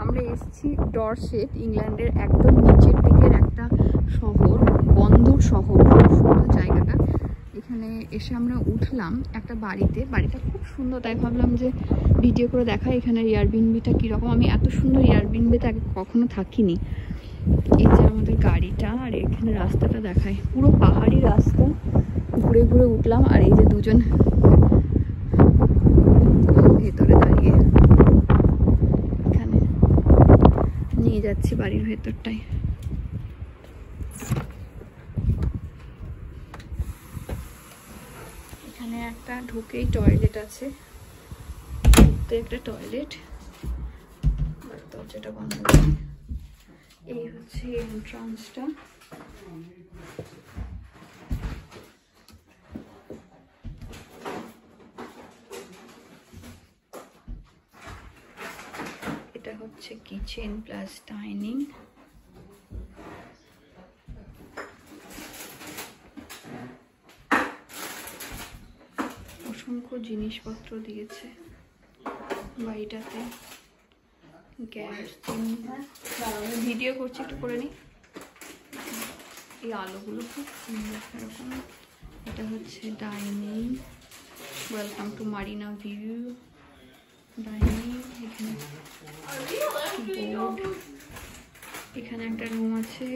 আমরা এসেছি ডরসেট, ইংল্যান্ডের একদম নিচের দিকের একটা শহর, বন্দর শহর, খুব সুন্দর জায়গাটা। এখানে এসে আমরা উঠলাম একটা বাড়িটা খুব সুন্দর, তাই ভাবলাম যে ভিডিও করে দেখা এখানে এয়ারবিএনবিটা কীরকম। আমি এত সুন্দর এয়ারবিএনবিতে আগে কখনো থাকিনি। এই যে আমাদের গাড়িটা, আর এখানে রাস্তাটা দেখায়, পুরো পাহাড়ি রাস্তা, ঘুরে ঘুরে উঠলাম। আর এই যে দুজন ভেতরে দাঁড়িয়ে এখানে নিয়ে যাচ্ছি বাড়ির ভেতরটায়। এখানে একটা ঢুকেই টয়লেট আছে, একটা টয়লেট, দরজাটা বন্ধ করে। এই হচ্ছে এন্ট্রান্সটা। এটা হচ্ছে কিচেন প্লাস ডাইনিং। অসংখ্য জিনিসপত্র দিয়েছে বাড়িটাতে। গ্যাস, ভিডিও করছি, একটু করে নিই। এই আলোগুলো খুব সুন্দর এরকম। এটা হচ্ছে dining, welcome to Marina view dining. এখানে বোর্ড, এখানে একটা রুম আছে।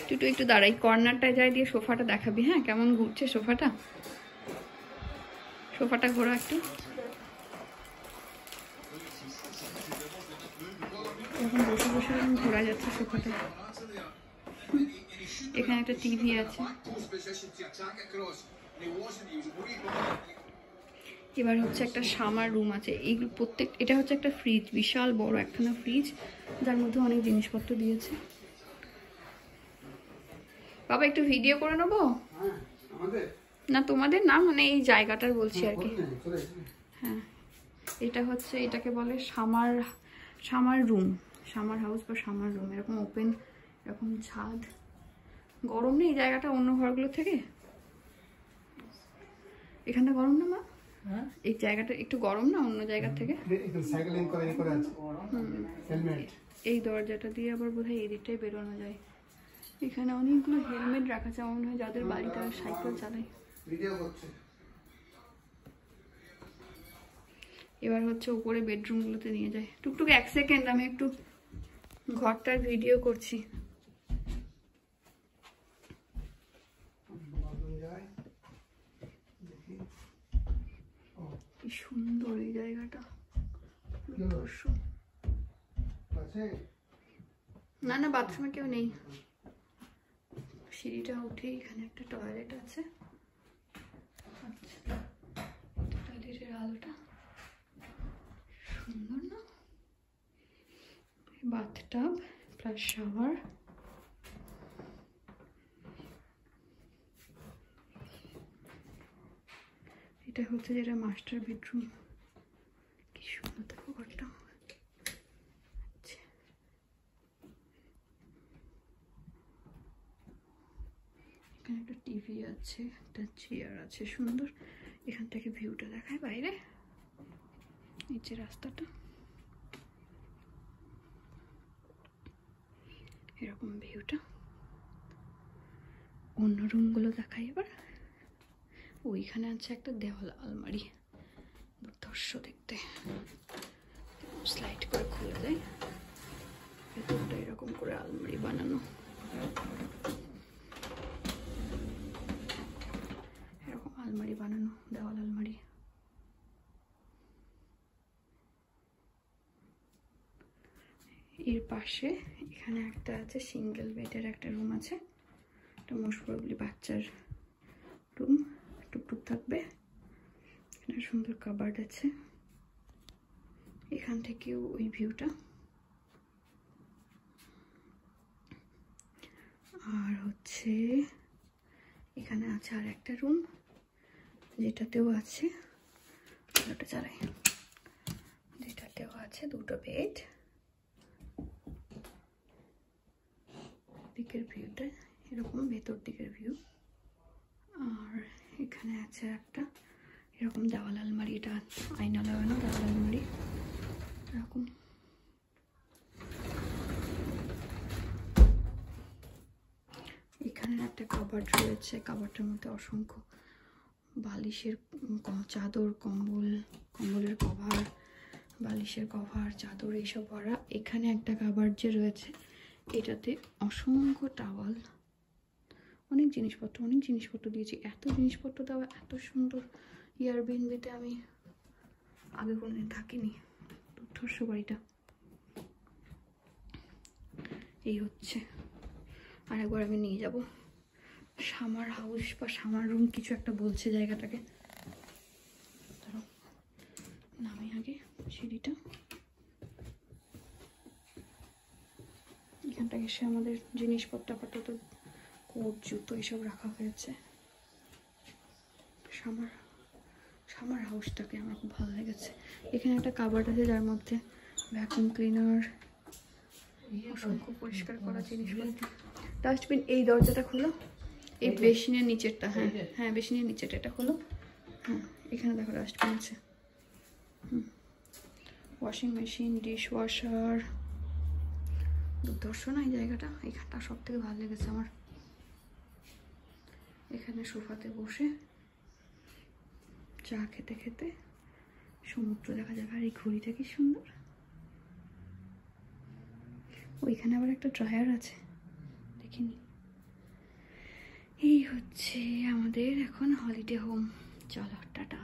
তুই একটু দাঁড়াই, কর্নারটায় যাই, দিয়ে সোফাটা দেখাবি। হ্যাঁ, কেমন ঘুরছে সোফাটা, সোফাটা ঘোরা একটু। এখন বসে বসে ঘোরা যাচ্ছে সোফাটা। এখানে একটা টিভি আছে। এবার হচ্ছে একটা শামার রুম আছে। এইগুলো এটা হচ্ছে একটা ফ্রিজ, বিশাল বড় একখানা ফ্রিজ, যার মধ্যে অনেক জিনিসপত্র দিয়েছে। বাবা একটু ভিডিও করে নেবো? না তোমাদের না, মানে এই জায়গাটার বলছি আর কি। হ্যাঁ, এটা হচ্ছে, এটাকে বলে শামার রুম, শামার হাউস বা শামার রুম। এরকম ওপেন, এরকম ছাদ। গরম নেই এই জায়গাটা অন্য ঘরগুলো থেকে? এখানটা গরম না মা? এই জায়গাটা একটু গরম না অন্য জায়গা থেকে? এই দরজাটা দিয়ে আবার বোধহয় এই দিকটাই বেরোনো যায়। এখানে অনেকগুলো হেলমেট রাখা আছে, মনে হয় যাদের বাড়ি তারা সাইকেল চালায়। এবার হচ্ছে উপরে বেডরুমগুলোতে নিয়ে যায়। টুকটুক 1 সেকেন্ড, আমি একটু ঘরটার ভিডিও করছি। কি সুন্দর এই জায়গাটা। না না, বাথরুমে কেউ নেই। সিঁড়িটা উঠে এখানে একটা টয়লেট আছে। আচ্ছা, টয়লেটের আলোটা সুন্দর না? Bathtub plus shower. এটা হচ্ছে যেটা মাস্টার বেডরুম। কি সুন্দর দেখো ঘরটা। এখানে একটা টিভি আছে, একটা চেয়ার আছে সুন্দর। এখান থেকে ভিউটা দেখায় বাইরে, এই যে রাস্তাটা, এরকম ভিউটা। অন্য রুমগুলো দেখাই এবার। ওইখানে আছে একটা দেওয়াল আলমারি, দুর্ধর্ষ দেখতে, স্লাইড করে খুলে যায়। ভেতরটা এরকম করে আলমারি বানানো, এরকম আলমারি বানানো, দেওয়াল আলমারি। এর পাশে এখানে একটা আছে সিঙ্গেল বেডের একটা রুম আছে, একটা মোস্ট প্রবাবলি বাচ্চার রুম, টুকটুক থাকবে। এখানে সুন্দর কাবার্ড আছে, এখান থেকেও ওই ভিউটা। আর হচ্ছে এখানে আছে আর একটা রুম, যেটাতেও আছে, ওটা চালাই, যেটাতেও আছে দুটো বেড। দিকের ভিউটা এরকম, ভেতর দিকের ভিউ। আর এখানে আছে একটা, এরকম দেওয়াল আলমারি, এটা আয়না লাগানো দেওয়াল আলমারি এরকম। এখানে একটা কাবার্ড রয়েছে, কাবার্ডের মধ্যে অসংখ্য বালিশের চাদর, কম্বলের কভার, বালিশের কভার, চাদর এইসব ভরা। এখানে একটা কাবার্ড যে রয়েছে এটাতে অসংখ্য টাওয়াল, অনেক জিনিসপত্র দিয়েছি। এত জিনিসপত্র দেওয়া, এত সুন্দর এয়ারবিএনবিতে আমি আগে কোনোদিন থাকিনি। দুর্ধর্ষ বাড়িটা। এই হচ্ছে, আর একবার আমি নিয়ে যাব সামার হাউস বা সামার রুম, কিছু একটা বলছে জায়গাটাকে। ধরো নামে আগে সিঁড়িটা, এখানটা এসে আমাদের জিনিসপত্র আপাতত কোট জুতো এসব রাখা হয়েছে। সামার হাউসটাকে আমার খুব ভালো লেগেছে। এখানে একটা কাবার্ড আছে যার মধ্যে ভ্যাকুয়াম ক্লিনার, অসংখ্য পরিষ্কার করা জিনিসপত্র। ডাস্টবিন, এই দরজাটা খোলো, এই বেসিনের নিচেরটা, হ্যাঁ বেসিনের নিচেরটা, এটা খোলো। হ্যাঁ এখানে দেখো ডাস্টবিন আছে। ওয়াশিং মেশিন, ডিশ ওয়াশার, দুর্ধর্ষ না এই জায়গাটা। এখানটা সব থেকে ভালো লেগেছে আমার। এখানে সোফাতে বসে চা খেতে খেতে সমুদ্র দেখা যাবে। আর এই ঘড়িটা কি সুন্দর। ওইখানে আবার একটা ড্রায়ার আছে, দেখিনি। এই হচ্ছে আমাদের এখন হলিডে হোম। চলো টাটা।